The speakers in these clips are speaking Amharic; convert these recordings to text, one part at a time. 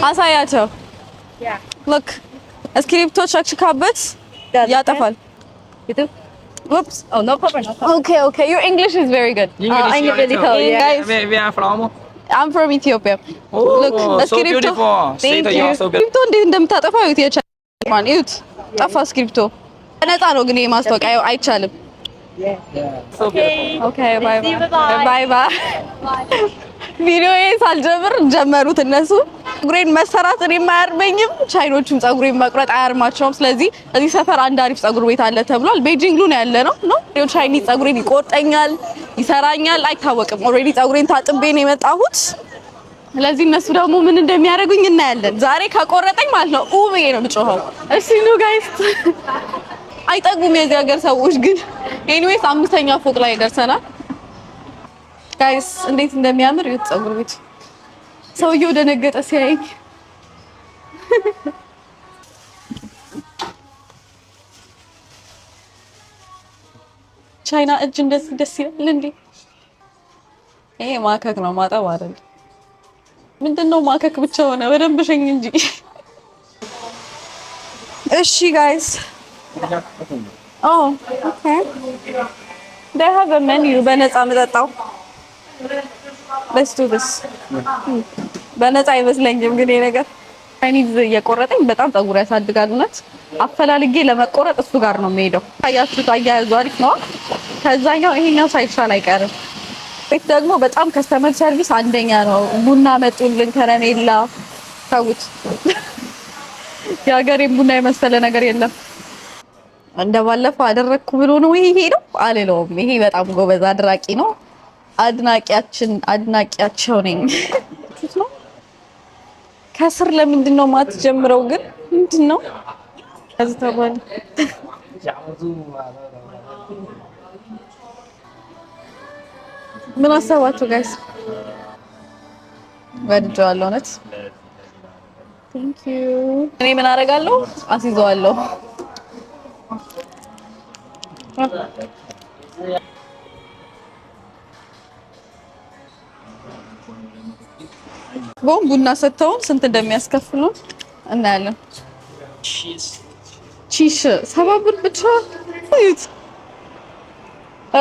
አሳያቸው look እስክሪፕቶ ቸክችካበት ያጠፋል Whoops. Oh, no problem. Okay. Your English is very good. I'm really cool. Guys, where are you from? I'm from Ethiopia. Oh, look, so beautiful. Thank you. So ስክሪፕቶ እንዴት እንደምታጠፋው እዩት። የቻማን እዩት። ጠፋ ስክሪፕቶ። ነፃ ነው ግን የማስታወቂያ አይቻልም። Okay, bye bye. ቪዲዮዬ ሳልጀምር ጀመሩት እነሱ። ፀጉሬን መሰራት እኔም አያርመኝም፣ ቻይኖቹም ፀጉሬን መቁረጥ አያርማቸውም። ስለዚህ እዚህ ሰፈር አንድ አሪፍ ፀጉር ቤት አለ ተብሏል። ቤጂንግ ሉ ነው ያለነው ነው ቻይኒዝ ፀጉሬን ይቆርጠኛል፣ ይሰራኛል፣ አይታወቅም። ኦልሬዲ ፀጉሬን ታጥቤ ነው የመጣሁት። ስለዚህ እነሱ ደግሞ ምን እንደሚያደርጉኝ እናያለን። ዛሬ ከቆረጠኝ ማለት ነው ብዬ ነው የምጮኸው። እሺ ኑ ጋይስ። አይጠጉም የዚህ ሀገር ሰዎች ግን። ኤኒዌይስ 5ኛ ፎቅ ላይ ደርሰናል ጋይስ። እንዴት እንደሚያምር ይሁት ፀጉር ቤት። ሰውየው ደነገጠ ሲያየኝ። ቻይና እጅ እንደዚህ ደስ ይላል እንዴ! ይሄ ማከክ ነው ማጠብ አይደል? ምንድነው ማከክ ብቻ ሆነ? በደንብ ሸኝ እንጂ። እሺ ጋይስ okay. They have a menu በነፃ መጠጣው። Let's do this. በነፃ አይመስለኝም ግን ይሄ ነገር ቻይኒዝ እየቆረጠኝ በጣም ፀጉር ያሳድጋል። እውነት አፈላልጌ ለመቆረጥ እሱ ጋር ነው የምሄደው። ታያችሁት፣ አያያዙ አሪፍ ነው። ከዛኛው ይሄኛው ሳይሻል አይቀርም። ቤት ደግሞ በጣም ከስተመር ሰርቪስ አንደኛ ነው። ቡና መጡልን፣ ከረሜላ ታውት የሀገሬን ቡና የመሰለ ነገር የለም። እንደባለፈው አደረኩ ብሎ ነው ይሄ ነው አልለውም። ይሄ በጣም ጎበዝ አድራቂ ነው። አድናቂያቸው ነኝ። ከስር ለምንድን ነው ማትጀምረው ግን? ምንድነው አዝተባለ ምን አሰባችሁ ጋይስ? ወድጀዋለሁ እውነት። ቴንክ ዩ። እኔ ምን አደርጋለሁ? አስይዘዋለሁ። ቡና ሰጥተውን ስንት እንደሚያስከፍሉ እናያለን። ቺሽ 7 ብር ብቻ።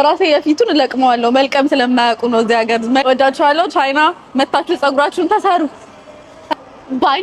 ራሴ የፊቱን ለቅመዋለሁ። መልቀም ስለማያውቁ ነው እዚህ ሀገር። ወዳችኋለሁ። ቻይና መታችሁ ፀጉራችሁን ተሰሩ። ባይ